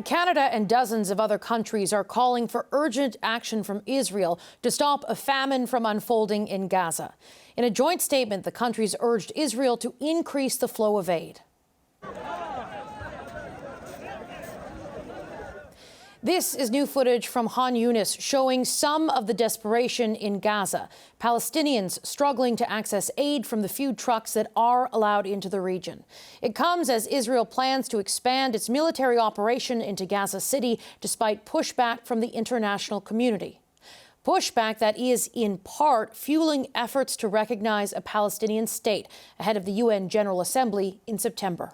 Canada and dozens of other countries are calling for urgent action from Israel to stop a famine from unfolding in Gaza. In a joint statement, the countries urged Israel to increase the flow of aid. This is new footage from Han Yunis showing some of the desperation in Gaza. Palestinians struggling to access aid from the few trucks that are allowed into the region. It comes as Israel plans to expand its military operation into Gaza City despite pushback from the international community. Pushback that is, in part, fueling efforts to recognize a Palestinian state ahead of the UN General Assembly in September.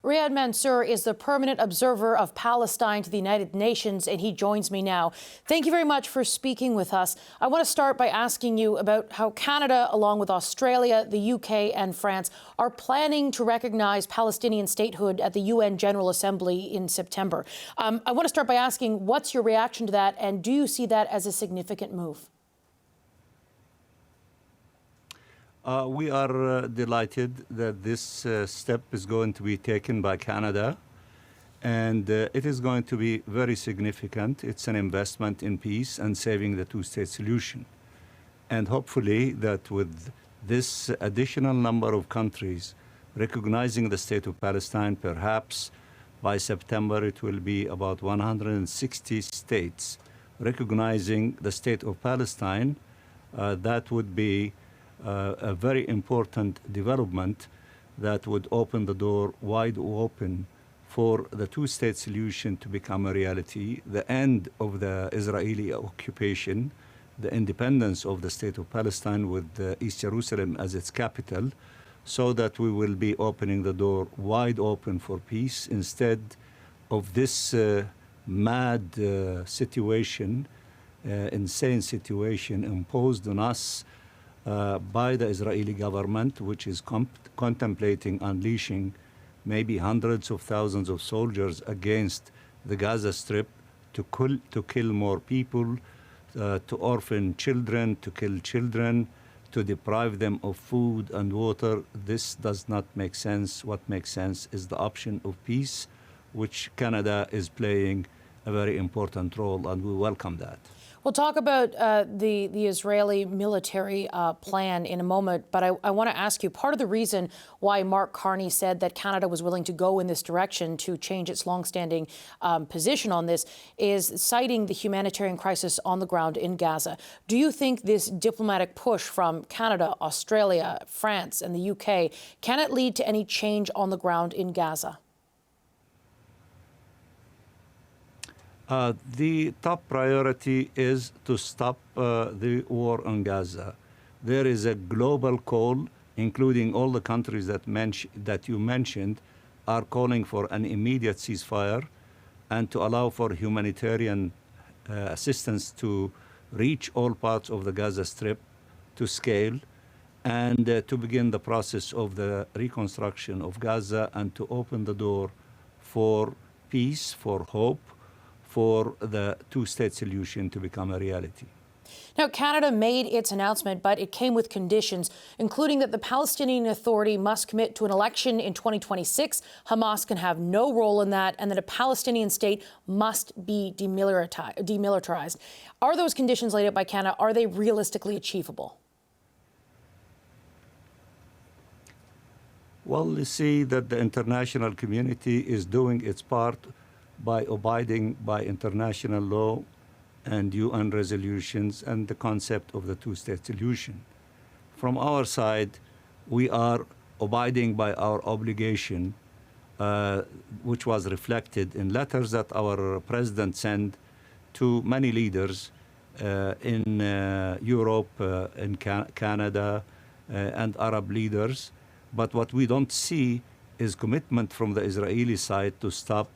Riyad Mansour is the permanent observer of Palestine to the United Nations, and he joins me now. Thank you very much for speaking with us. I want to start by asking you about how Canada, along with Australia, the UK and France, are planning to recognize Palestinian statehood at the UN General Assembly in September. I want to start by asking, what's your reaction to that, and do you see that as a significant move? We are delighted that this step is going to be taken by Canada, and it is going to be very significant. It's an investment in peace and saving the two-state solution. And hopefully that with this additional number of countries recognizing the state of Palestine, perhaps by September it will be about 160 states recognizing the state of Palestine. That would be a very important development that would open the door wide open for the two-state solution to become a reality, the end of the Israeli occupation, the independence of the state of Palestine with East Jerusalem as its capital, so that we will be opening the door wide open for peace instead of this mad situation, insane situation imposed on us by the Israeli government, which is contemplating unleashing maybe hundreds of thousands of soldiers against the Gaza Strip to kill more people, to orphan children, to kill children, to deprive them of food and water. This does not make sense. What makes sense is the option of peace, which Canada is playing a very important role, and we welcome that. We'll talk about the Israeli military plan in a moment, but I want to ask you, part of the reason why Mark Carney said that Canada was willing to go in this direction to change its longstanding position on this is citing the humanitarian crisis on the ground in Gaza. Do you think this diplomatic push from Canada, Australia, France and the UK, can it lead to any change on the ground in Gaza? The top priority is to stop the war on Gaza. There is a global call, including all the countries that you mentioned, are calling for an immediate ceasefire and to allow for humanitarian assistance to reach all parts of the Gaza Strip to scale and to begin the process of the reconstruction of Gaza and to open the door for peace, for hope, for the two-state solution to become a reality. Now, Canada made its announcement, but it came with conditions, including that the Palestinian Authority must commit to an election in 2026, Hamas can have no role in that, and that a Palestinian state must be demilitarized. Are those conditions laid out by Canada, are they realistically achievable? Well, you see that the international community is doing its part by abiding by international law and UN resolutions and the concept of the two-state solution. From our side, we are abiding by our obligation, which was reflected in letters that our president sent to many leaders in Europe, in Canada, and Arab leaders. But what we don't see is commitment from the Israeli side to stop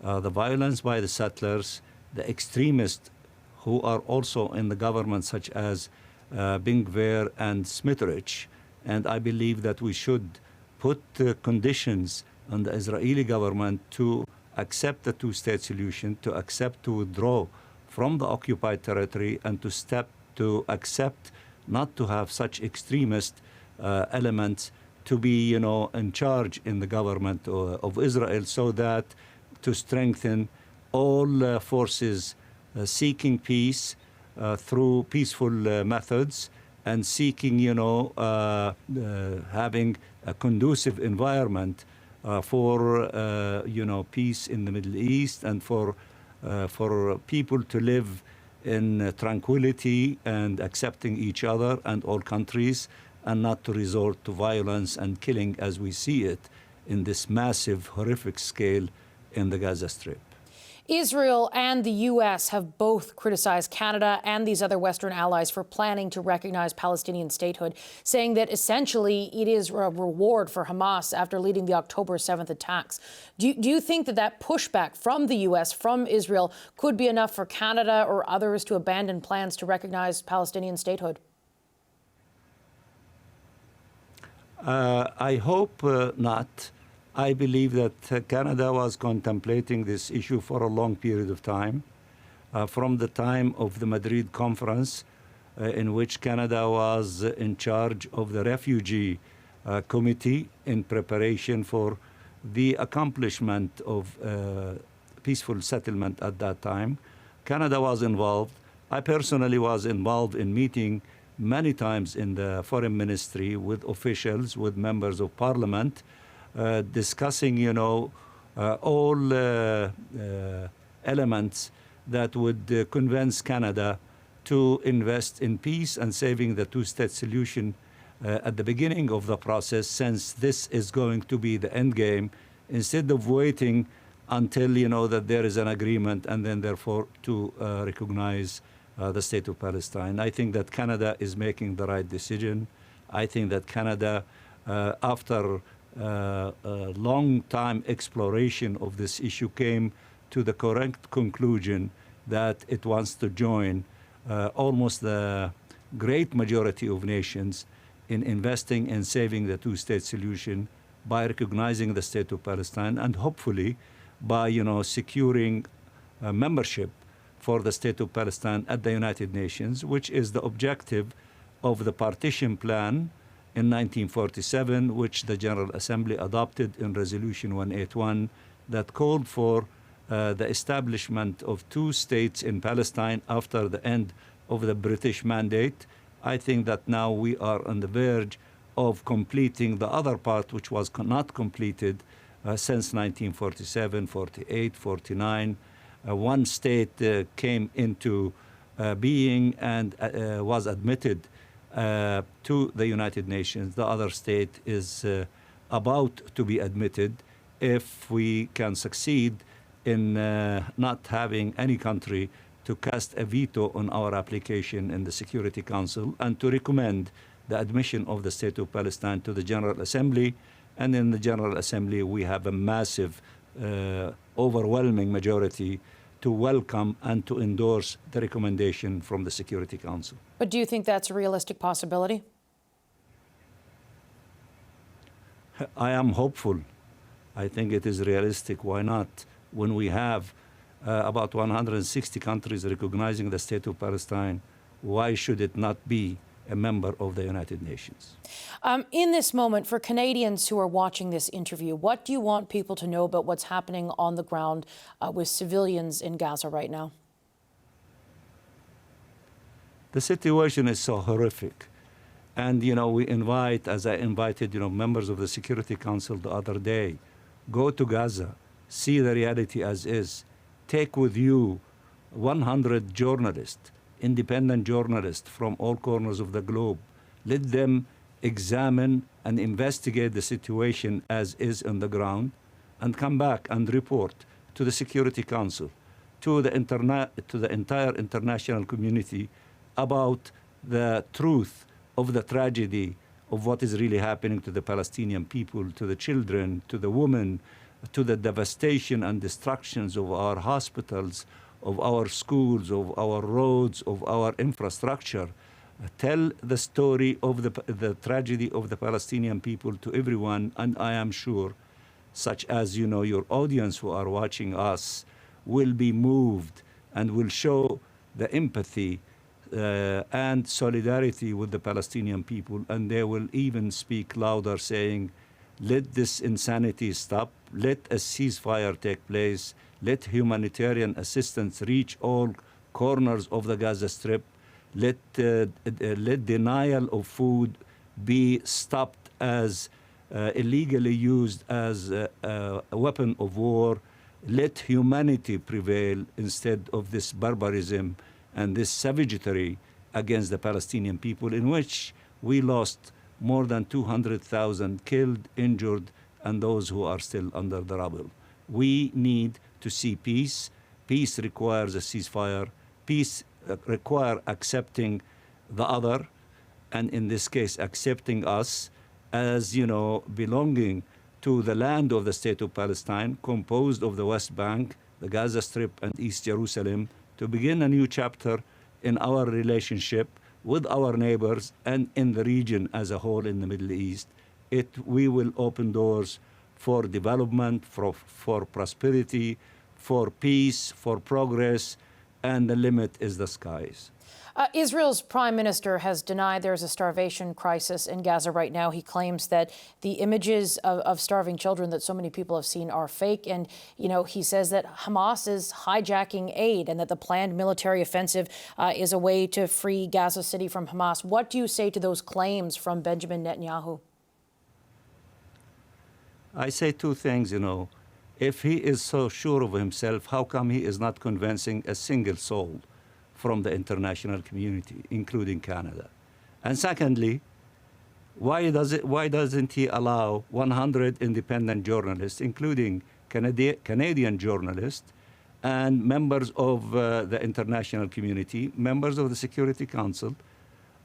the violence by the settlers, the extremists who are also in the government, such as Ben Gvir and Smotrich. And I believe that we should put conditions on the Israeli government to accept the two-state solution, to accept to withdraw from the occupied territory, and to accept not to have such extremist elements to be, in charge in the government of Israel, so that to strengthen all forces seeking peace through peaceful methods and seeking, having a conducive environment for, peace in the Middle East and for people to live in tranquility and accepting each other and all countries, and not to resort to violence and killing as we see it in this massive, horrific scale in the Gaza Strip. Israel and the U.S. have both criticized Canada and these other Western allies for planning to recognize Palestinian statehood, saying that essentially it is a reward for Hamas after leading the October 7th attacks. Do you think that pushback from the U.S., from Israel, could be enough for Canada or others to abandon plans to recognize Palestinian statehood? I hope not. I believe that Canada was contemplating this issue for a long period of time, from the time of the Madrid conference, in which Canada was in charge of the refugee committee in preparation for the accomplishment of peaceful settlement at that time. Canada was involved. I personally was involved in meeting many times in the foreign ministry with officials, with members of parliament, discussing, all elements that would convince Canada to invest in peace and saving the two-state solution at the beginning of the process, since this is going to be the end game, instead of waiting until, that there is an agreement and then therefore to recognize the state of Palestine. I think that Canada is making the right decision. I think that Canada, after long time exploration of this issue, came to the correct conclusion that it wants to join almost the great majority of nations in investing in saving the two-state solution by recognizing the state of Palestine, and hopefully by securing membership for the state of Palestine at the United Nations, which is the objective of the partition plan in 1947, which the General Assembly adopted in Resolution 181, that called for the establishment of two states in Palestine after the end of the British mandate. I think that now we are on the verge of completing the other part, which was not completed since 1947, 48, 49. One state came into being and was admitted to the United Nations. The other state is about to be admitted if we can succeed in not having any country to cast a veto on our application in the Security Council, and to recommend the admission of the state of Palestine to the General Assembly. And in the General Assembly, we have a massive, overwhelming majority to welcome and to endorse the recommendation from the Security Council. But do you think that's a realistic possibility? I am hopeful. I think it is realistic. Why not? When we have about 160 countries recognizing the state of Palestine, why should it not be a member of the United Nations? In this moment, for Canadians who are watching this interview, what do you want people to know about what's happening on the ground with civilians in Gaza right now? The situation is so horrific. And, we invite, as I invited, members of the Security Council the other day, go to Gaza, see the reality as is. Take with you 100 journalists, independent journalists from all corners of the globe. Let them examine and investigate the situation as is on the ground, and come back and report to the Security Council, to the entire international community about the truth of the tragedy of what is really happening to the Palestinian people, to the children, to the women, to the devastation and destructions of our hospitals, of our schools, of our roads, of our infrastructure. Tell the story of the tragedy of the Palestinian people to everyone, and I am sure, such as your audience who are watching us, will be moved and will show the empathy and solidarity with the Palestinian people, and they will even speak louder, saying, let this insanity stop. let a ceasefire take place, let humanitarian assistance reach all corners of the Gaza Strip, let denial of food be stopped as illegally used as a weapon of war, let humanity prevail instead of this barbarism and this savagery against the Palestinian people, in which we lost more than 200,000 killed, injured, and those who are still under the rubble. We need to see peace. Peace requires a ceasefire. Peace requires accepting the other, and in this case, accepting us as, belonging to the land of the State of Palestine, composed of the West Bank, the Gaza Strip, and East Jerusalem, to begin a new chapter in our relationship with our neighbors and in the region as a whole in the Middle East. We will open doors for development, for prosperity, for peace, for progress, and the limit is the skies. Israel's prime minister has denied there's a starvation crisis in Gaza right now. He claims that the images of starving children that so many people have seen are fake. And, he says that Hamas is hijacking aid and that the planned military offensive is a way to free Gaza City from Hamas. What do you say to those claims from Benjamin Netanyahu? I say two things, If he is so sure of himself, how come he is not convincing a single soul from the international community, including Canada? And secondly, why doesn't he allow 100 independent journalists, including Canadian journalists and members of the international community, members of the Security Council,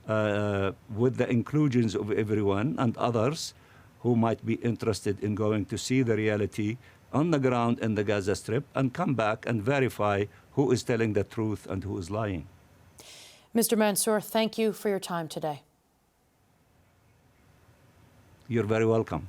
with the inclusions of everyone and others who might be interested in going to see the reality on the ground in the Gaza Strip and come back and verify who is telling the truth and who is lying. Mr. Mansour, thank you for your time today. You're very welcome.